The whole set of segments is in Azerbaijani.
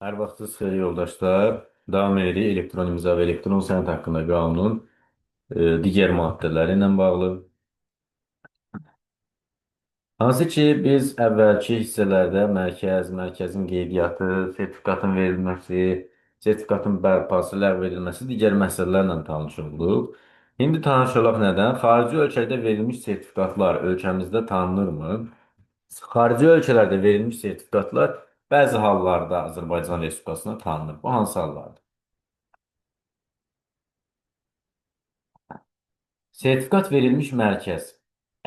Hər vaxtınız xeyir yoldaşlar. Davam edirik elektron imza və elektron sənəd haqqında qanunun digər maddələri ilə bağlı. Hansı ki, biz əvvəlki hissələrdə mərkəzin qeydiyyatı, sertifikatın verilməsi, sertifikatın bərpası, ləğv edilməsi, digər məsələlərlə tanış olduq. İndi tanış olaq nədən? Xarici ölkədə verilmiş sertifikatlar ölkəmizdə tanınırmı? Xarici ölkələrdə verilmiş sertifikatlar bəzi hallarda Azərbaycan Respublikasına tanınır. Bu hansı hallardır? Sertifikat verilmiş mərkəz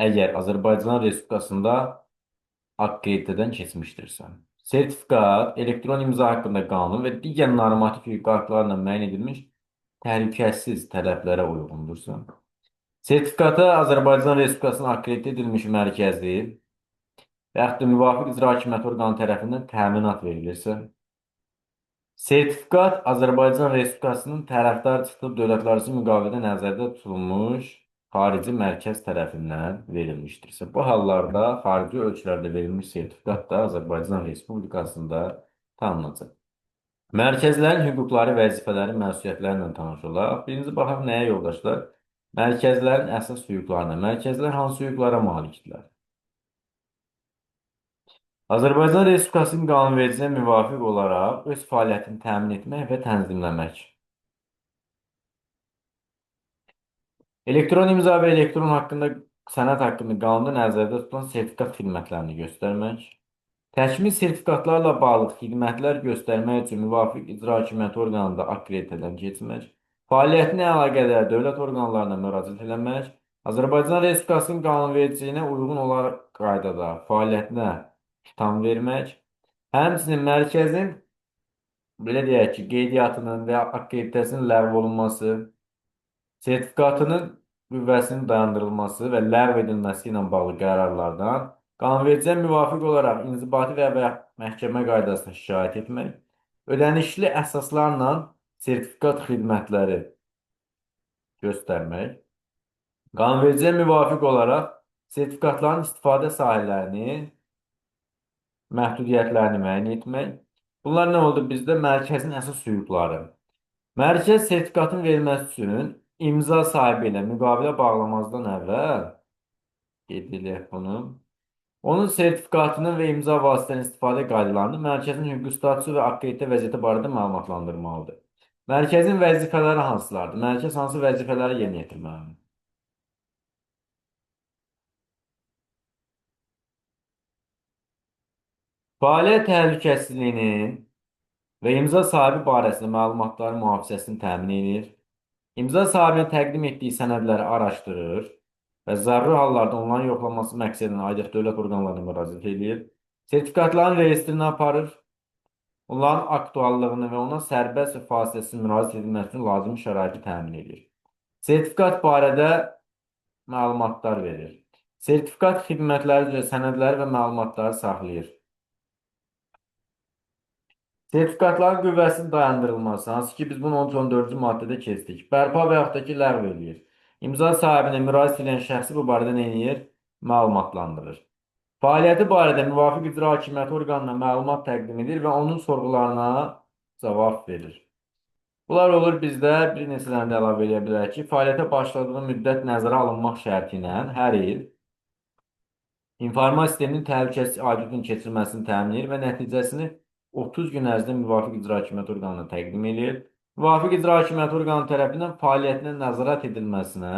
əgər Azərbaycan Respublikasında akkreditədən keçmişdirsə. Sertifikat elektron imza haqqında qanun və digər normativ hüquqi aktlarla müəyyən edilmiş təhlükəsiz tələblərə uyğundursa. Sertifikata Azərbaycan Respublikasının akkreditə edilmiş mərkəzi və yaxud da müvafiq icra hakimiyyəti orqanı tərəfindən təminat verilirsə. Sertifikat Azərbaycan Respublikasının tərəfdar çıxdığı dövlətlər arası müqavilədə nəzərdə tutulmuş xarici mərkəz tərəfindən verilmişdirsə, bu hallarda xarici ölkələrdə verilmiş sertifikat da Azərbaycan Respublikasında tanınacaq. Mərkəzlərin hüquqları, vəzifələri, məsuliyyətləri ilə tanış olaq. Birinci baxaq nəyə yoldaşlar? Mərkəzlərin əsas hüquqlarına. Mərkəzlər hansı hüquqlara malikdirlər? Azərbaycan Respublikasının qanunvericiliyə müvafiq olaraq öz fəaliyyətini təmin etmək və tənzimləmək. Elektron imza və sənəd haqqında qanunda nəzərdə tutulan sertifikat xidmətlərini göstərmək. Təkmil sertifikatlarla bağlı xidmətlər göstərmək üçün müvafiq icra hakimiyyəti orqanında akkreditədən keçmək. Fəaliyyətinə əlaqədar dövlət orqanlarına müraciət etmək. Azərbaycan Respublikasının qanunvericiliyinə uyğun olaraq qaydada fəaliyyətinə xitam vermək. Həmçinin mərkəzin, belə deyək ki, qeydiyyatının və akkreditasının ləğv olunması, sertifikatının qüvvəsinin dayandırılması və ləğv edilməsi ilə bağlı qərarlardan qanunvericiliyə müvafiq olaraq inzibati və məhkəmə qaydasına şikayət etmək, ödənişli əsaslarla sertifikat xidmətləri göstərmək, qanunvericiliyə müvafiq olaraq sertifikatların istifadə sahələrini məhdudiyyətlərini müəyyən etmək. Bunlar nə oldu bizdə? Mərkəzin əsas hüquqları. Mərkəz sertifikatın verilməsi üçün imza sahibi ilə müqavilə bağlamazdan əvvəl qeyd edək bunu. Onun sertifikatının və imza vasitənin istifadə qaydalarını mərkəzin hüquqi statusu və akkreditə vəziyyəti barədə məlumatlandırmalıdır. Mərkəzin vəzifələri hansılardır? Mərkəz hansı vəzifələri yerinə yetirməlidir? Fəaliyyət təhlükəsizliyinin və imza sahibi barəsində məlumatların mühafizəsini təmin edir. İmza sahibinin təqdim etdiyi sənədləri araşdırır və zəruri hallarda onların yoxlanması məqsədinə aidiyət dövlət orqanlarına müraciət edir. Sertifikatların reyestrini aparır. Onların aktuallığını və ona sərbəst və fasiləsiz müraciət edilməsi üçün lazımi şəraiti təmin edir. Sertifikat barədə məlumatlar verir. Sertifikat xidmətləri üzrə sənədləri və məlumatları saxlayır. Sertifikatların qüvvəsinin dayandırılması, hansı ki biz bunu 14-cü maddədə keçdik. Bərpa və yaxud da ki ləğv edir. İmza sahibinə müraciət edən şəxsi bu barədə nə edir? Məlumatlandırır. Fəaliyyəti barədə müvafiq icra hakimiyyəti orqanına məlumat təqdim edir və onun sorğularına cavab verir. Bunlar olur bizdə bir neçə dənə də əlavə edə bilərik ki, fəaliyyətə başladığı müddət nəzərə alınmaq şərti ilə hər il informasiya sisteminin təhlükəsiz auditinin keçirilməsini təmin edir və nəticəsini 30 gün ərzində müvafiq icra hakimiyyəti orqanına təqdim edir. Müvafiq icra hakimiyyəti orqanı tərəfindən fəaliyyətinə nəzarət edilməsinə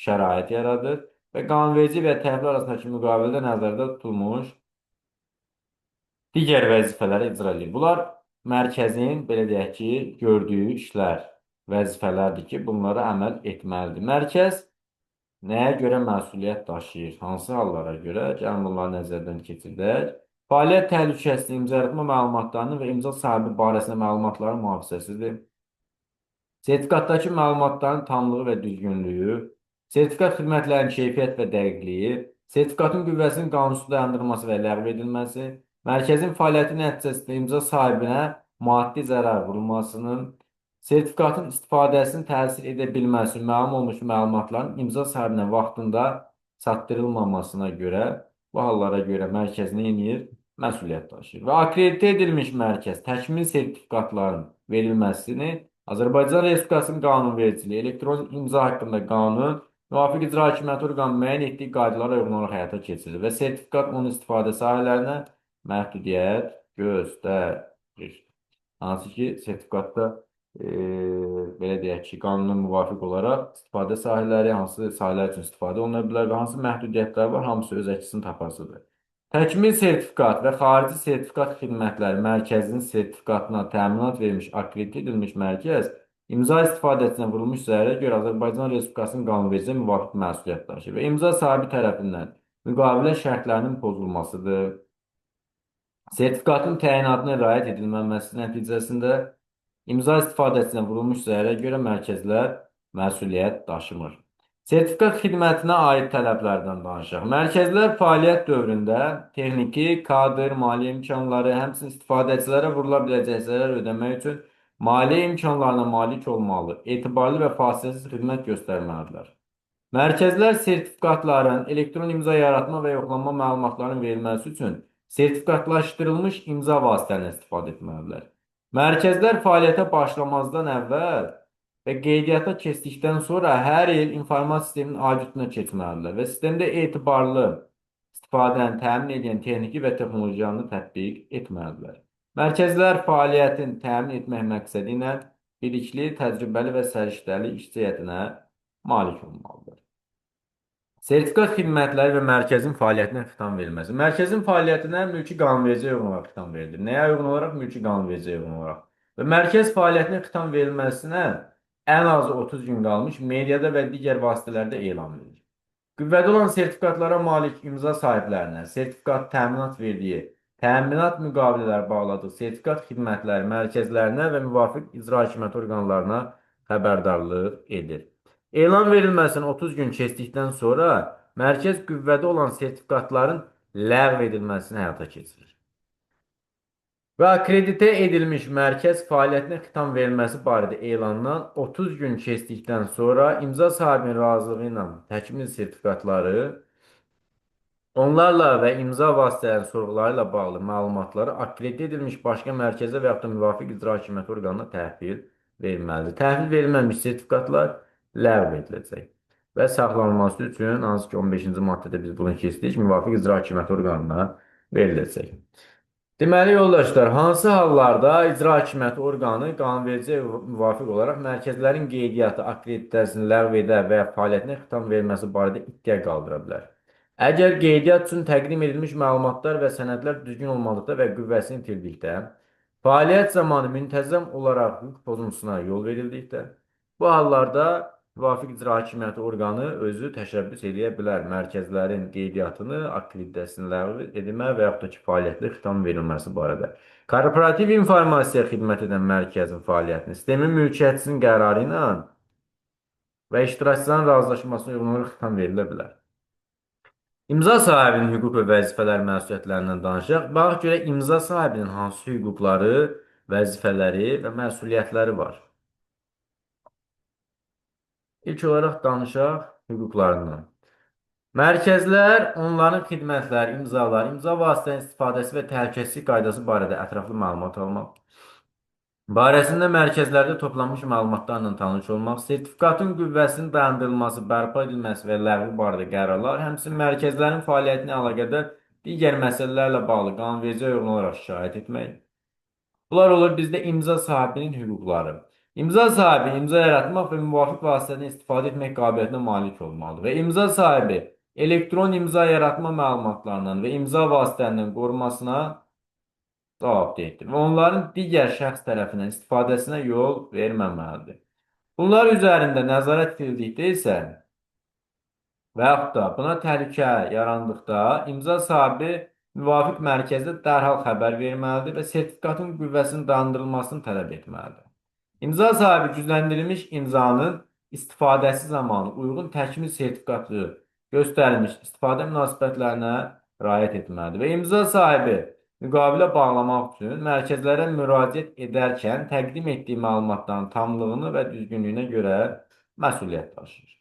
şərait yaradır və qanunverici və tərəflər arasındakı müqavilədə nəzərdə tutulmuş digər vəzifələri icra edir. Bunlar mərkəzin, belə deyək ki, gördüyü işlər, vəzifələrdir ki, bunlara əməl etməlidir. Mərkəz nəyə görə məsuliyyət daşıyır? Hansı hallara görə? Gəlin bunları nəzərdən keçirdək. Fəaliyyət təhlükəsizliyi, imzalatma məlumatlarının və imza sahibi barəsində məlumatların mühafizəsidir. Sertifikatdakı məlumatların tamlığı və düzgünlüyü, sertifikat xidmətlərinin keyfiyyət və dəqiqliyi, sertifikatın qüvvəsinin qanunsuz dayandırılması və ləğv edilməsi, mərkəzin fəaliyyəti nəticəsində imza sahibinə maddi zərər vurulmasının, sertifikatın istifadəsini təsir edə bilməsi üçün məlum olmuş məlumatların imza sahibinə vaxtında çatdırılmamasına görə, bu hallara görə mərkəz nə edir? məsuliyyət daşıyır. Və akkreditə edilmiş mərkəz təkmil sertifikatların verilməsini Azərbaycan Respublikasının qanunvericiliyi, elektron imza haqqında qanun, müvafiq icra hakimiyyəti orqanı müəyyən etdiyi qaydalara uyğun olaraq həyata keçirilir və sertifikat onun istifadə sahələrinə məhdudiyyət göstərir. Hansı ki, sertifikatda belə deyək ki, qanuna müvafiq olaraq istifadə sahələri, hansı sahələr üçün istifadə oluna bilər və hansı məhdudiyyətlər var, hamısı öz əksini tapasıdır. Təkmil sertifikat və xarici sertifikat xidmətləri mərkəzinin sertifikatına təminat vermiş, akkreditə edilmiş mərkəz imza istifadəçisinə vurulmuş zərərə görə Azərbaycan Respublikasının qanunvericiliyə müvafiq məsuliyyət daşıyır və imza sahibi tərəfindən müqavilə şərtlərinin pozulmasıdır. Sertifikatın təyinatına riayət edilməməsi nəticəsində imza istifadəçisinə vurulmuş zərərə görə mərkəzlər məsuliyyət daşımır. Sertifikat xidmətinə aid tələblərdən danışaq. Mərkəzlər fəaliyyət dövründə texniki, kadr, maliyyə imkanları, həmçinin istifadəçilərə vurula biləcək zərər ödəmək üçün maliyyə imkanlarına malik olmalı, etibarlı və fasiləsiz xidmət göstərməlidirlər. Mərkəzlər sertifikatların elektron imza yaratma və yoxlanma məlumatlarının verilməsi üçün sertifikatlaşdırılmış imza vasitələrindən istifadə etməlidirlər. Mərkəzlər fəaliyyətə başlamazdan əvvəl və qeydiyyata keçdikdən sonra hər il informasiya sisteminin audituna keçməlidirlər və sistemdə etibarlı istifadəni təmin edən texniki və texnologiyanı tətbiq etməlidirlər. Mərkəzlər fəaliyyətin təmin etmək məqsədi ilə bilikli, təcrübəli və səriştəli işçi heyətinə malik olmalıdır. Sertifikat xidmətləri və mərkəzin fəaliyyətinə xitam verilməsi. Mərkəzin fəaliyyətinə mülki qanunvericiliyə uyğun olaraq xitam verilir. Nəyə uyğun olaraq? Mülki qanunvericiliyə uyğun olaraq. Və mərkəz fəaliyyətinə xitam verilməsinə ən azı 30 gün qalmış mediada və digər vasitələrdə elan verilir. Qüvvədə olan sertifikatlara malik imza sahiblərinə sertifikat təminat verdiyi, təminat müqavilələri bağladığı sertifikat xidmətləri mərkəzlərinə və müvafiq icra hakimiyyəti orqanlarına xəbərdarlıq edir. Elan verilməsinin 30 gün keçdikdən sonra mərkəz qüvvədə olan sertifikatların ləğv edilməsini həyata keçirir. Və akkreditə edilmiş mərkəz fəaliyyətinə xitam verilməsi barədə elandan 30 gün keçdikdən sonra imza sahibinin razılığı ilə təkmil sertifikatları onlarla və imza vasitələrinin sorğuları ilə bağlı məlumatları akkreditə edilmiş başqa mərkəzə və yaxud da müvafiq icra hakimiyyəti orqanına təhvil verilməlidir. Təhvil verilməmiş sertifikatlar ləğv ediləcək və saxlanılması üçün, hansı ki 15-ci maddədə biz bunu keçdik, müvafiq icra hakimiyyəti orqanına veriləcək. Deməli, yoldaşlar, hansı hallarda icra hakimiyyəti orqanı qanunvericiyə müvafiq olaraq mərkəzlərin qeydiyyatı, akkreditasiyasını ləğv edə və ya fəaliyyətinə xitam verilməsi barədə iddia qaldıra bilər? Əgər qeydiyyat üçün təqdim edilmiş məlumatlar və sənədlər düzgün olmalıqda və qüvvəsini itirdikdə, fəaliyyət zamanı müntəzəm olaraq hüquq pozuntusuna yol verildikdə, bu hallarda müvafiq icra hakimiyyəti orqanı özü təşəbbüs edə bilər mərkəzlərin qeydiyyatını, akkreditasiyasını ləğv edilmə və yaxud da ki, fəaliyyətli xitam verilməsi barədə. Korporativ informasiya xidmət edən mərkəzin fəaliyyətini sistemin mülkiyyətçisinin qərarı ilə və iştirakçıların razılaşmasına uyğun olaraq xitam verilə bilər. İmza sahibinin hüquq və vəzifələr məsuliyyətlərindən danışaq. Baxaq görək imza sahibinin hansı hüquqları, vəzifələri və məsuliyyətləri var. İlk olaraq danışaq hüquqlarından. Mərkəzlər onların xidmətləri, imzalar, imza vasitələrinin istifadəsi və təhlükəsizlik qaydası barədə ətraflı məlumat almaq, barəsində mərkəzlərdə toplanmış məlumatlarla tanış olmaq, sertifikatın qüvvəsinin dayandırılması, bərpa edilməsi və ləğvi barədə qərarlar, həmçinin mərkəzlərin fəaliyyətinə əlaqədar digər məsələlərlə bağlı qanunvericiliyə uyğun olaraq şikayət etmək. Bunlar olur bizdə imza sahibinin hüquqları. İmza sahibi imza yaratmaq və müvafiq vasitədən istifadə etmək qabiliyyətinə malik olmalıdır və imza sahibi elektron imza yaratma məlumatlarından və imza vasitələrinin qorunmasına cavabdehdir və onların digər şəxs tərəfindən istifadəsinə yol verməməlidir. Bunlar üzərində nəzarət edildikdə isə və yaxud da buna təhlükə yarandıqda imza sahibi müvafiq mərkəzdə dərhal xəbər verməlidir və sertifikatın qüvvəsinin dayandırılmasını tələb etməlidir. İmza sahibi gücləndirilmiş imzanın istifadəsi zamanı uyğun təkmil sertifikatlı göstərilmiş istifadə münasibətlərinə riayət etməlidir və imza sahibi müqavilə bağlamaq üçün mərkəzlərə müraciət edərkən təqdim etdiyi məlumatların tamlığını və düzgünlüyünə görə məsuliyyət daşıyır.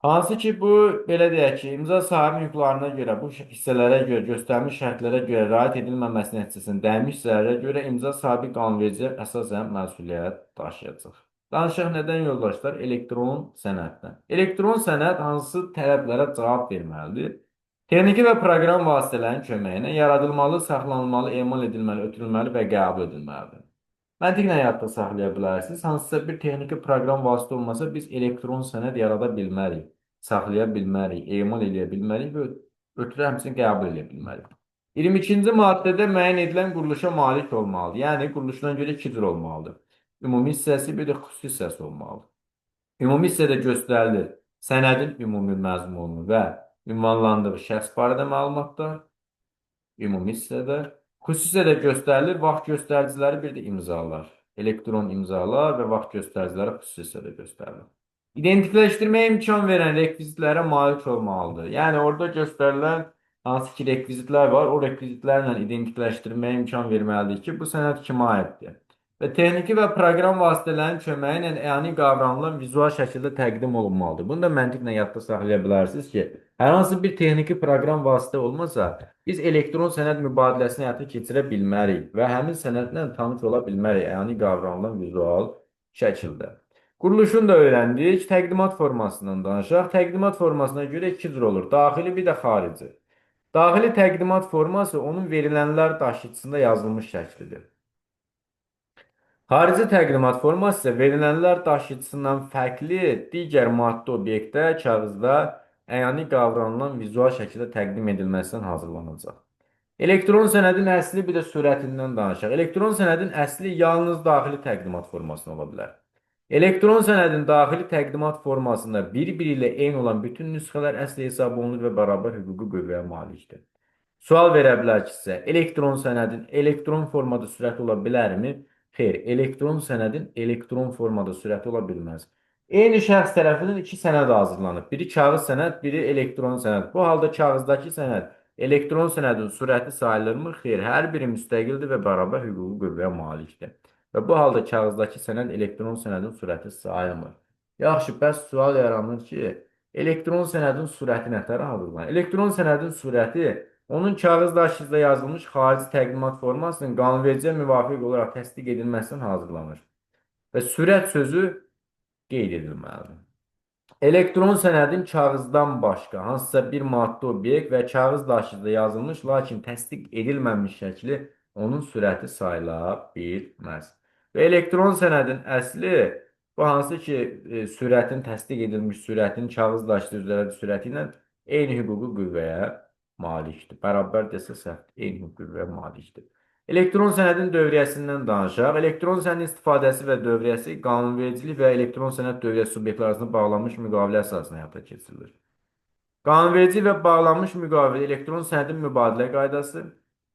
Hansı ki bu belə deyək ki, imza sahibi hüquqlarına görə bu hissələrə görə göstərilmiş şərtlərə görə riayət edilməməsi nəticəsində dəymiş zərərə görə imza sahibi qanunverici əsasən məsuliyyət daşıyacaq. Danışaq nədən yoldaşlar? Elektron sənəddən. Elektron sənəd hansı tələblərə cavab verməlidir? Texniki və proqram vasitələrinin köməyi ilə yaradılmalı, saxlanılmalı, emal edilməli, ötürülməli və qəbul edilməlidir. Məntiqlə yadda saxlaya bilərsiniz. Hansısa bir texniki proqram vasitə olmasa biz elektron sənəd yarada bilmərik, saxlaya bilmərik, emal edə bilmərik və ötürü həmçinin qəbul edə bilmərik. 22-ci maddədə müəyyən edilən quruluşa malik olmalıdır. Yəni quruluşuna görə iki cür olmalıdır. Ümumi hissəsi bir də xüsusi hissəsi olmalıdır. Ümumi hissədə göstərilir sənədin ümumi məzmunu və ünvanlandığı şəxs barədə məlumatlar. Ümumi hissədə. Xüsusi hissədə göstərilir vaxt göstəriciləri bir də imzalar. Elektron imzalar və vaxt göstəriciləri xüsusi hissədə göstərilir. İdentikləşdirməyə imkan verən rekvizitlərə malik olmalıdır. Yəni orada göstərilən hansı ki rekvizitlər var, o rekvizitlərlə identikləşdirməyə imkan verməlidir ki, bu sənəd kimə aiddir. Və texniki və proqram vasitələrinin köməyi ilə əyani qavranılan vizual şəkildə təqdim olunmalıdır. Bunu da məntiqlə yadda saxlaya bilərsiniz ki, hər hansı bir texniki proqram vasitə olmasa, biz elektron sənəd mübadiləsini həyata keçirə bilmərik və həmin sənədlə tanış ola bilmərik əyani qavranılan vizual şəkildə. Quruluşunu da öyrəndik. Təqdimat formasından danışaq. Təqdimat formasına görə iki cür olur. Daxili bir də xarici. Daxili təqdimat forması onun verilənlər daşıyıcısında yazılmış şəklidir. Xarici təqdimat forması isə verilənlər daşıyıcısından fərqli digər maddi obyektə kağızda əyani qavranılan vizual şəkildə təqdim edilməsindən hazırlanacaq. Elektron sənədin əsli bir də sürətindən danışaq. Elektron sənədin əsli yalnız daxili təqdimat formasında ola bilər. Elektron sənədin daxili təqdimat formasında bir-biri ilə eyni olan bütün nüsxələr əsli hesab olunur və bərabər hüquqi qüvvəyə malikdir. Sual verə bilər ki, sizə elektron sənədin elektron formada sürəti ola bilərmi? Xeyr, elektron sənədin elektron formada sürəti ola bilməz. Eyni şəxs tərəfindən iki sənəd hazırlanıb. Biri kağız sənəd, biri elektron sənəd. Bu halda kağızdakı sənəd elektron sənədin sürəti sayılırmı? Xeyr, hər biri müstəqildir və bərabər hüquqi qüvvəyə malikdir. Və bu halda kağızdakı sənəd elektron sənədin sürəti sayılmır. Yaxşı, bəs sual yaranır ki, elektron sənədin sürəti nətər hazırlanır? Elektron sənədin sürəti onun kağız daşıyıcıda yazılmış xarici təqdimat formasının qanunvericiyə müvafiq olaraq təsdiq edilməsindən hazırlanır. Və sürət sözü qeyd edilməlidir. Elektron sənədin kağızdan başqa hansısa bir maddi obyekt və kağız daşıyıcıda yazılmış, lakin təsdiq edilməmiş şəkli onun sürəti sayıla bilməz. Və elektron sənədin əsli bu hansı ki sürətin təsdiq edilmiş sürətin kağız daşıyıcı üzrə sürəti ilə eyni hüquqi qüvvəyə malikdir. Bərabər desə səhv, eyni hüquqi qüvvəyə malikdir. Elektron sənədin dövriyyəsindən danışaq. Elektron sənədin istifadəsi və dövriyyəsi qanunvericilik və elektron sənəd dövriyyəsi subyektləri arasında bağlanmış müqavilə əsasında həyata keçirilir. Qanunverici və bağlanmış müqavilə elektron sənədin mübadilə qaydası,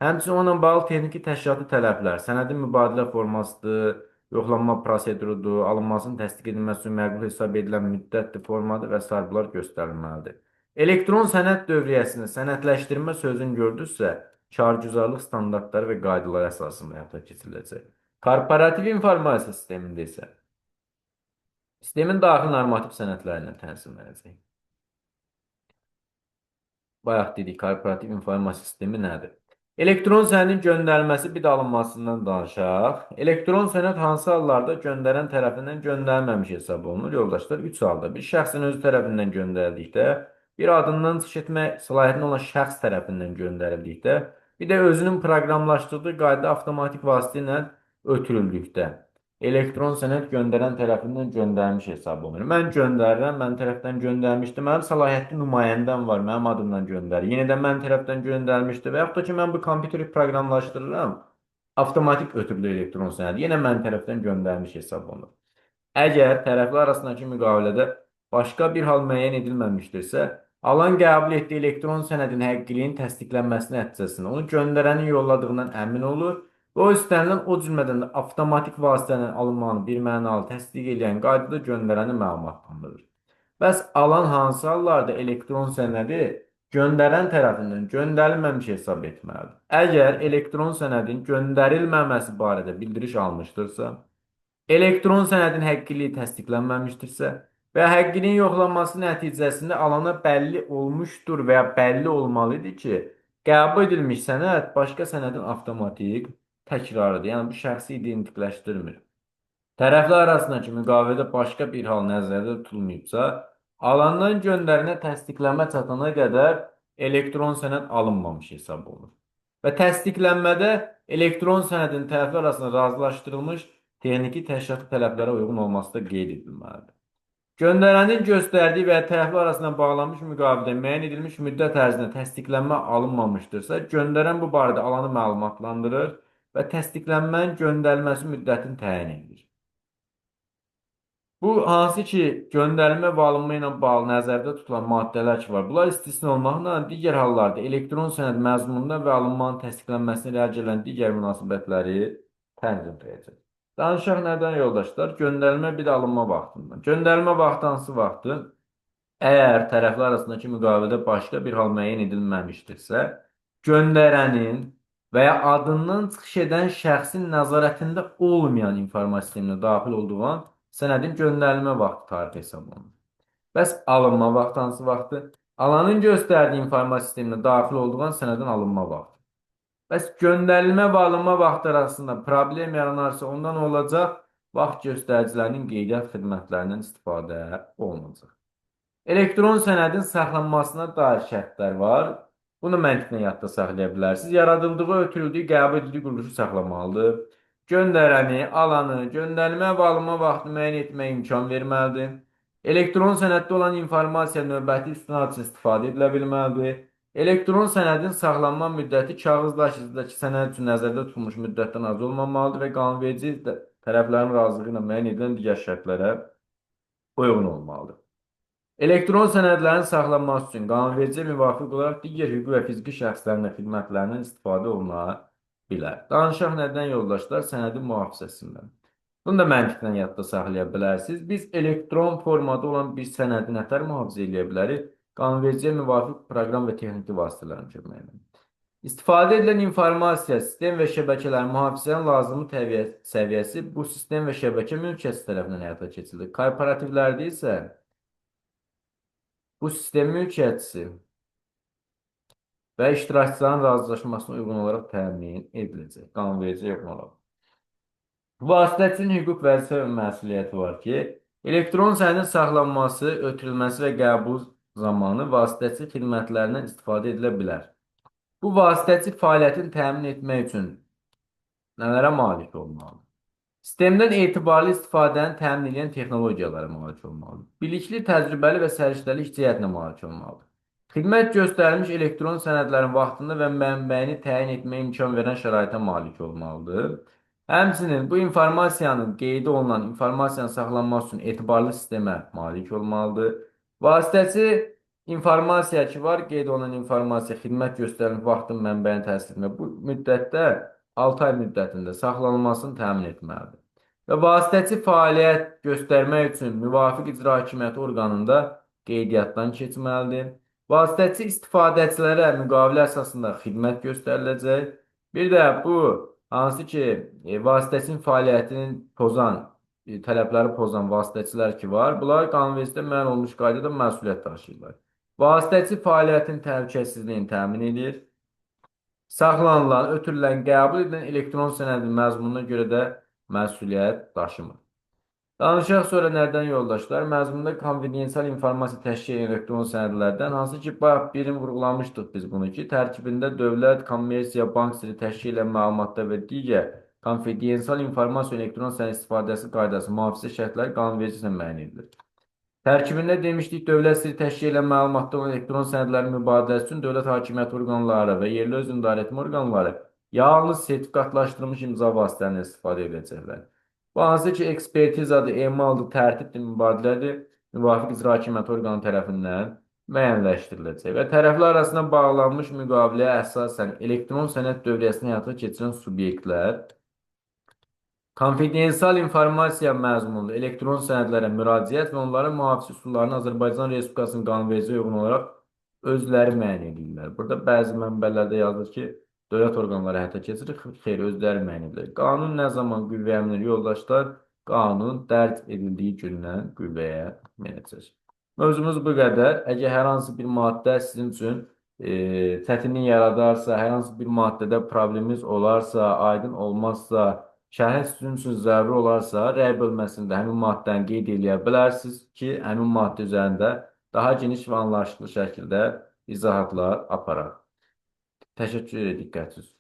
həmçinin onunla bağlı texniki təşkilati tələblər, sənədin mübadilə formasıdır, yoxlanma prosedurudur, alınmasının təsdiq edilməsi üçün məqbul hesab edilən müddətdir, formadır və s. bunlar göstərilməlidir. Elektron sənəd dövriyyəsini sənədləşdirmə sözünü gördünüzsə, kargüzarlıq standartları və qaydaları əsasında həyata keçiriləcək. Korporativ informasiya sistemində isə sistemin daxili normativ sənədləri ilə tənzimlənəcək. Bayaq dedik, korporativ informasiya sistemi nədir? Elektron sənədin göndərilməsi bir də alınmasından danışaq. Elektron sənəd hansı hallarda göndərən tərəfindən göndərilməmiş hesab olunur? Yoldaşlar, 3 halda. Bir şəxsin özü tərəfindən göndərildikdə, bir adından çıxış etmə səlahiyyətində olan şəxs tərəfindən göndərildikdə, bir də özünün proqramlaşdırdığı qayda avtomatik vasitə ilə ötürüldükdə, elektron sənəd göndərən tərəfindən göndərilmiş hesab olunur. Mən göndərirəm, mən tərəfdən göndərmişdim, mənim səlahiyyətli nümayəndəm var, mənim adımdan göndərir. Yenə də mən tərəfdən göndərmişdi və yaxud da ki, mən bu kompüteri proqramlaşdırıram, avtomatik ötürülür elektron sənəd. Yenə mən tərəfdən göndərmiş hesab olunur. Əgər tərəflər arasındakı müqavilədə başqa bir hal müəyyən edilməmişdirsə, alan qəbul etdiyi elektron sənədin həqiqiliyin təsdiqlənməsi nəticəsində onu göndərənin yolladığından əmin olur və o istənilən o cümlədən də avtomatik vasitənin alınmanı bir mənalı təsdiq edən qaydada göndərəni məlumatlandırır. Bəs alan hansı hallarda elektron sənədi göndərən tərəfindən göndərilməmiş hesab etməlidir? Əgər elektron sənədin göndərilməməsi barədə bildiriş almışdırsa, elektron sənədin həqiqiliyi təsdiqlənməmişdirsə və həqqinin yoxlanması nəticəsində alana bəlli olmuşdur və ya bəlli olmalıdır ki, qəbul edilmiş sənəd başqa sənədin avtomatik təkrarıdır. Yəni bu şəxsi identikləşdirmir. Tərəflər arasındakı müqavilədə başqa bir hal nəzərdə tutulmayıbsa, alandan göndərinə təsdiqlənmə çatana qədər elektron sənəd alınmamış hesab olunur. Və təsdiqlənmədə elektron sənədin tərəflər arasında razılaşdırılmış texniki təşkilatı tələblərə uyğun olması da qeyd edilməlidir. Göndərənin göstərdiyi və ya tərəflər arasında bağlanmış müqavilədə müəyyən edilmiş müddət ərzində təsdiqlənmə alınmamışdırsa, göndərən bu barədə alanı məlumatlandırır və təsdiqlənmənin göndərilməsi müddətini təyin edir. Bu hansı ki, göndərilmə və alınma ilə bağlı nəzərdə tutulan maddələr ki var. Bunlar istisna olmaqla digər hallarda elektron sənəd məzmununda və alınmanın təsdiqlənməsinə rəc edilən digər münasibətləri tənzimləyəcək. Danışaq nədən yoldaşlar? Göndərilmə bir də alınma vaxtından. Göndərilmə vaxtı hansı vaxtı? Əgər tərəflər arasındakı müqavilədə başqa bir hal müəyyən edilməmişdirsə, göndərənin və ya adından çıxış edən şəxsin nəzarətində olmayan informasiya sisteminə daxil olduğu an sənədin göndərilmə vaxtı tarihi hesab olunur. Bəs alınma vaxtı hansı vaxtı? Alanın göstərdiyi informasiya sisteminə daxil olduğu an sənədin alınma vaxtı. Bəs göndərilmə və alınma vaxtı arasında problem yaranarsa ondan olacaq vaxt göstəricilərinin qeydiyyat xidmətlərindən istifadə olunacaq. Elektron sənədin saxlanmasına dair şərtlər var. Bunu məntiqlə yadda saxlaya bilərsiniz. Yaradıldığı, ötürüldüyü, qəbul edildiyi quruluşu saxlamalıdır. Göndərəni, alanı, göndərilmə və alınma vaxtı müəyyən etməyə imkan verməlidir. Elektron sənəddə olan informasiya növbəti istinad üçün istifadə edilə bilməlidir. Elektron sənədin saxlanma müddəti kağızlaşdırıcıdakı sənəd üçün nəzərdə tutulmuş müddətdən az olmamalıdır və qanunverici tərəflərin razılığı ilə müəyyən edilən digər şərtlərə uyğun olmalıdır. Elektron sənədlərin saxlanması üçün qanunvericiyə müvafiq olaraq digər hüquqi və fiziki şəxslərin xidmətlərindən istifadə oluna bilər. Danışaq nədən yoldaşlar? Sənədin mühafizəsindən. Bunu da məntiqlə yadda saxlaya bilərsiniz. Biz elektron formada olan bir sənədi nətər mühafizə edə bilərik? Qanunvericiyə müvafiq proqram və texniki vasitələrin köməklə. İstifadə edilən informasiya, sistem və şəbəkələrin mühafizənin lazımi səviyyəsi bu sistem və şəbəkə mülkiyyəti tərəfindən həyata keçirilir. Korporativlərdə isə bu sistem mülkiyyətçisi və iştirakçıların razılaşmasına uyğun olaraq təmin ediləcək. Qanunvericiyə uyğun olaraq. Vasitəçinin hüquq, vəzifə və məsuliyyəti var ki, elektron sənədin saxlanması, ötürülməsi və qəbul zamanı vasitəçi xidmətlərindən istifadə edilə bilər. Bu vasitəçi fəaliyyətini təmin etmək üçün nələrə malik olmalıdır? Sistemdən etibarlı istifadəni təmin edən texnologiyalara malik olmalıdır. Bilikli, təcrübəli və səriştəli işçiyyətinə malik olmalıdır. Xidmət göstərilmiş elektron sənədlərin vaxtında və mənbəyini təyin etməyə imkan verən şəraitə malik olmalıdır. Həmçinin bu informasiyanın qeydi olunan informasiyanın saxlanması üçün etibarlı sistemə malik olmalıdır. Vasitəçi informasiya ki var, qeyd olunan informasiya xidmət göstərilmiş vaxtın mənbəyini təsdiq etmək. Bu müddətdə 6 ay müddətində saxlanılmasını təmin etməlidir. Və vasitəçi fəaliyyət göstərmək üçün müvafiq icra hakimiyyəti orqanında qeydiyyatdan keçməlidir. Vasitəçi istifadəçilərə müqavilə əsasında xidmət göstəriləcək. Bir də bu hansı ki, vasitəçinin fəaliyyətinin pozan, tələbləri pozan vasitəçilər ki var, bunlar qanunvericidə müəyyən olmuş qaydada məsuliyyət daşıyırlar. Vasitəçi fəaliyyətin təhlükəsizliyini təmin edir. Saxlanılan, ötürülən, qəbul edilən elektron sənədin məzmununa görə də məsuliyyət daşımır. Danışaq sonra nədən yoldaşlar? Məzmunda konfidensial informasiya təşkil edən elektron sənədlərdən, hansı ki, birini vurğulamışdıq biz bunu ki, tərkibində dövlət, kommersiya, bank sirri təşkil edən məlumatlar və digər konfidensial informasiya elektron sənəd istifadəsi qaydası mühafizə şərtləri qanunverici ilə müəyyən edilir. Tərkibində demişdik, dövlət sirri təşkil edən məlumatlar olan elektron sənədlərin mübadiləsi üçün dövlət hakimiyyəti orqanları və yerli özünün idarəetmə orqanları yalnız sertifikatlaşdırılmış imza vasitələrindən istifadə edəcəklər. Bu hansı ki, ekspertizadır, emaldır, tərtibdir, mübadilədir, müvafiq icra hakimiyyəti orqanı tərəfindən müəyyənləşdiriləcək və tərəflər arasında bağlanmış müqaviləyə əsasən elektron sənəd dövriyyəsini həyata keçirən subyektlər konfidensial informasiya məzmunlu elektron sənədlərə müraciət və onların mühafizə üsullarını Azərbaycan Respublikasının qanunvericiliyə uyğun olaraq özləri müəyyən edirlər. Burada bəzi mənbələrdə yazılır ki, dövlət orqanları həyata keçirir, xeyr, özləri müəyyən edirlər. Qanun nə zaman qüvvəyə minir, yoldaşlar? qanun dərc edildiyi gündən qüvvəyə minəcək. Mövzumuz bu qədər. Əgər hər hansı bir maddə sizin üçün çətinlik yaradarsa, hər hansı bir maddədə probleminiz olarsa, aydın olmazsa, şərh sizin üçün zəruri olarsa, rəy bölməsində həmin maddəni qeyd edə bilərsiniz ki, həmin maddə üzərində daha geniş və anlaşılır şəkildə izahatlar aparaq. Təşəkkür edirəm diqqətiniz üçün.